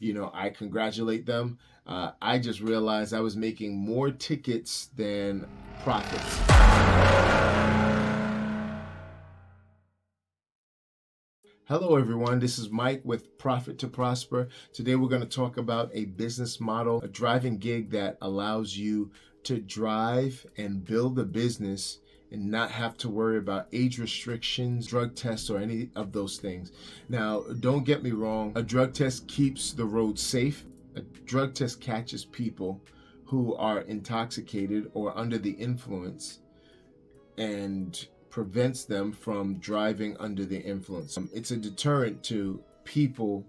I congratulate them. I just realized I was making more tickets than profits. Hello, everyone. This is Mike with Profit to Prosper. Today, we're going to talk about a business model, a driving gig that allows you to drive and build a business and not have to worry about age restrictions, drug tests, or any of those things. Now, don't get me wrong, a drug test keeps the road safe. A drug test catches people who are intoxicated or under the influence and prevents them from driving under the influence. It's a deterrent to people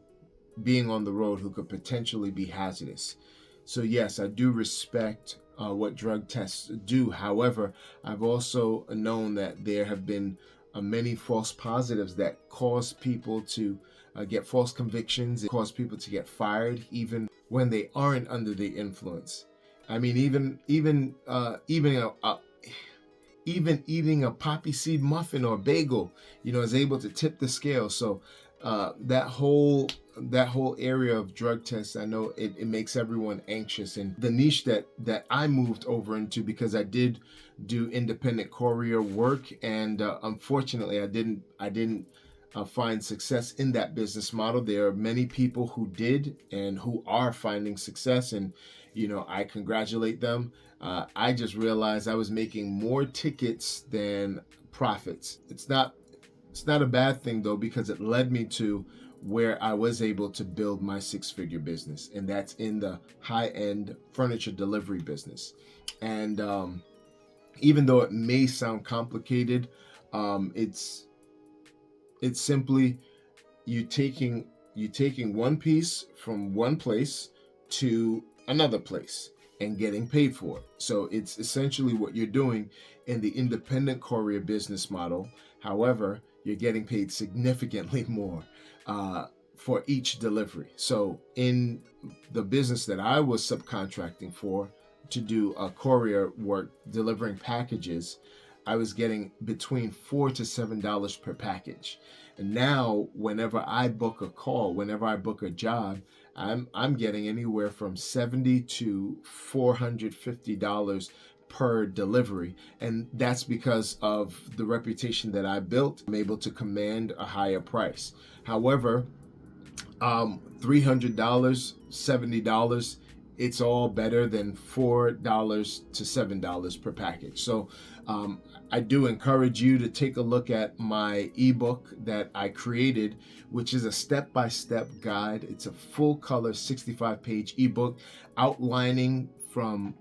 being on the road who could potentially be hazardous. So, yes, I do respect what drug tests do. However, I've also known that there have been many false positives that cause people to get false convictions, cause people to get fired even when they aren't under the influence. I mean, even eating a poppy seed muffin or bagel, is able to tip the scale. So that whole area of drug tests, I know it makes everyone anxious. And the niche that I moved over into, because I did do independent courier work, and unfortunately, I didn't find success in that business model. There are many people who did and who are finding success, and I congratulate them. I just realized I was making more tickets than profits. It's not a bad thing though, because it led me to where I was able to build my six-figure business, and that's in the high-end furniture delivery business. And even though it may sound complicated, it's simply you taking one piece from one place to another place and getting paid for it. So it's essentially what you're doing in the independent courier business model. However, you're getting paid significantly more for each delivery. So in the business that I was subcontracting for to do courier work, delivering packages, I was getting between $4 to $7 per package. And now, whenever I book a call, whenever I book a job, I'm getting anywhere from $70 to $450 per delivery, and that's because of the reputation that I built. I'm able to command a higher price. However, $300, $70, it's all better than $4 to $7 per package. So I do encourage you to take a look at my ebook that I created, which is a step-by-step guide. It's a full color 65-page ebook outlining from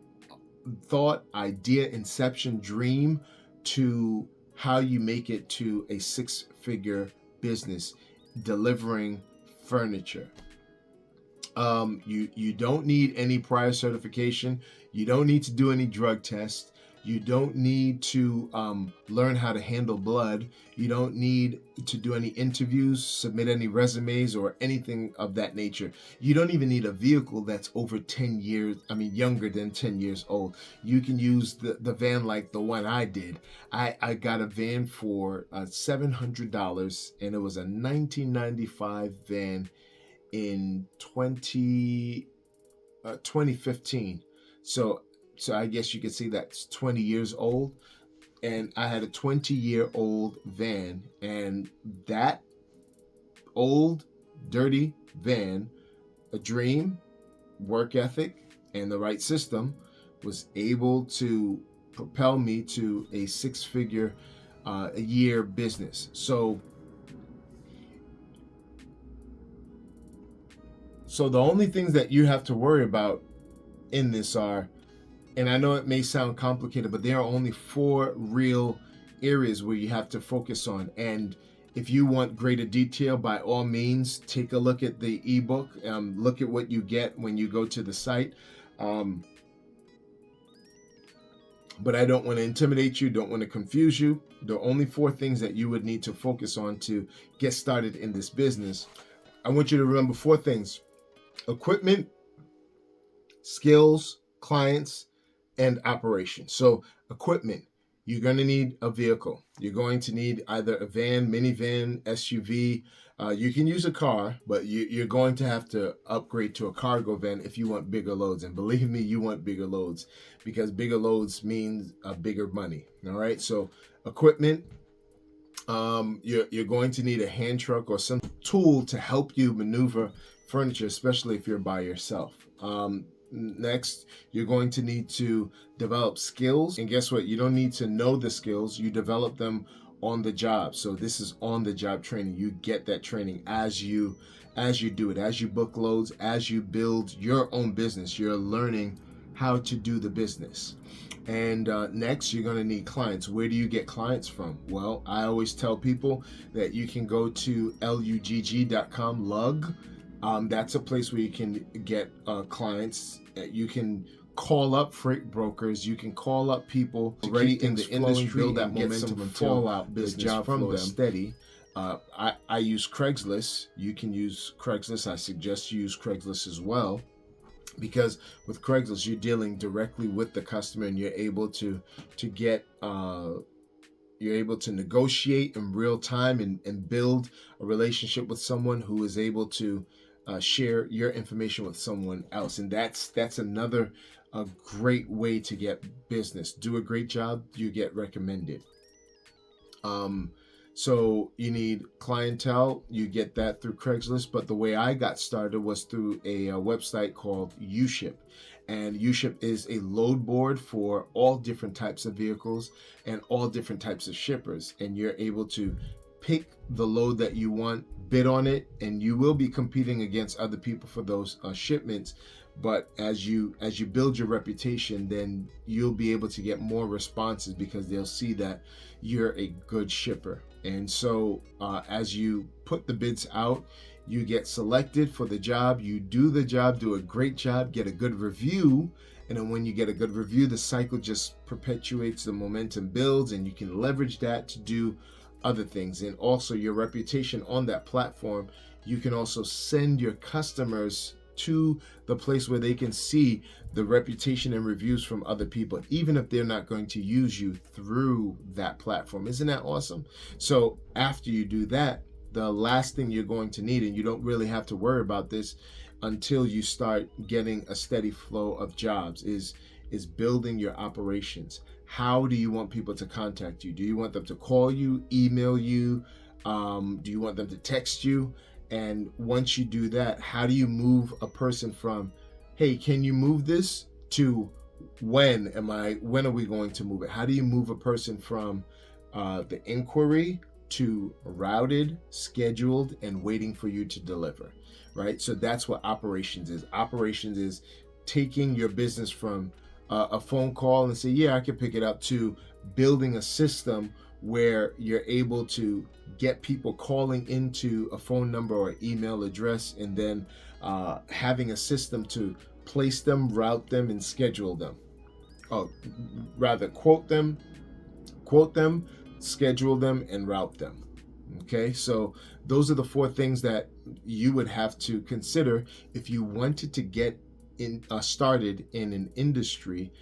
thought, idea, inception, dream to how you make it to a six-figure business delivering furniture. You don't need any prior certification. You don't need to do any drug tests. You don't need to learn how to handle blood. You don't need to do any interviews, submit any resumes, or anything of that nature. You don't even need a vehicle that's over 10 years, younger than 10 years old. You can use the van like the one I did. I got a van for $700, and it was a 1995 van in 2015. So I guess you could say that's 20 years old. And I had a 20-year-old van, and that old, dirty van, a dream, work ethic, and the right system was able to propel me to a six-figure a year business. So the only things that you have to worry about in this are, and I know it may sound complicated, but there are only 4 real areas where you have to focus on. And if you want greater detail, by all means, take a look at the ebook. Look at what you get when you go to the site. But I don't want to intimidate you, don't want to confuse you. The only 4 things that you would need to focus on to get started in this business. I want you to remember 4 things: equipment, skills, clients, and operations. So equipment, you're going to need a vehicle. You're going to need either a van, minivan, SUV. You can use a car, but you're going to have to upgrade to a cargo van if you want bigger loads. And believe me, you want bigger loads, because bigger loads means bigger money. All right. So equipment, you're going to need a hand truck or some tool to help you maneuver furniture, especially if you're by yourself. Next, you're going to need to develop skills. And guess what? You don't need to know the skills. You develop them on the job. So this is on the job training. You get that training as you do it, as you book loads, as you build your own business. You're learning how to do the business. And next, you're going to need clients. Where do you get clients from? Well, I always tell people that you can go to lugg.com, lug. That's a place where you can get clients. You can call up freight brokers. You can call up people already in the industry, build that momentum and fallout business job from them steady. I use Craigslist. You can use Craigslist. I suggest you use Craigslist as well, because with Craigslist, you're dealing directly with the customer, and you're able to get you're able to negotiate in real time and build a relationship with someone who is able to share your information with someone else. And that's another great way to get business. Do a great job, you get recommended. So you need clientele. You get that through Craigslist. But the way I got started was through a website called UShip. And UShip is a load board for all different types of vehicles and all different types of shippers. And you're able to pick the load that you want, bid on it, and you will be competing against other people for those shipments. But as you build your reputation, then you'll be able to get more responses, because they'll see that you're a good shipper. And so as you put the bids out, you get selected for the job. You do the job, do a great job, get a good review. And then when you get a good review, the cycle just perpetuates, the momentum builds, and you can leverage that to do other things. And also your reputation on that platform, you can also send your customers to the place where they can see the reputation and reviews from other people, even if they're not going to use you through that platform. Isn't that awesome? So after you do that, the last thing you're going to need, and you don't really have to worry about this until you start getting a steady flow of jobs, is building your operations. How do you want people to contact you? Do you want them to call you, email you? Do you want them to text you? And once you do that, how do you move a person from, hey, can you move this, to when are we going to move it? How do you move a person from the inquiry to routed, scheduled, and waiting for you to deliver, right? So that's what operations is. Operations is taking your business from a phone call and say, yeah, I can pick it up, to building a system where you're able to get people calling into a phone number or email address, and then having a system to place them, route them, and schedule them. Rather, quote them, schedule them, and route them. Okay, so those are the 4 things that you would have to consider if you wanted to get started in an industry,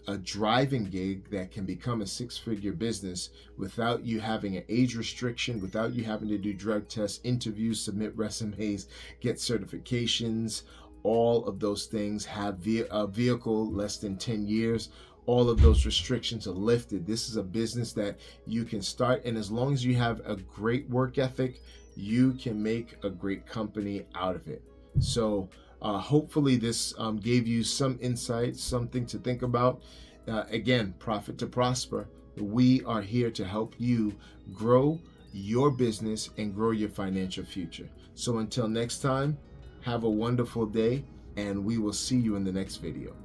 a driving gig that can become a 6-figure business without you having an age restriction, without you having to do drug tests, interviews, submit resumes, get certifications. All of those things, have a vehicle less than 10 years. All of those restrictions are lifted. This is a business that you can start, and as long as you have a great work ethic, you can make a great company out of it. So hopefully this gave you some insight, something to think about. Again, Profit to Prosper. We are here to help you grow your business and grow your financial future. So until next time, have a wonderful day, and we will see you in the next video.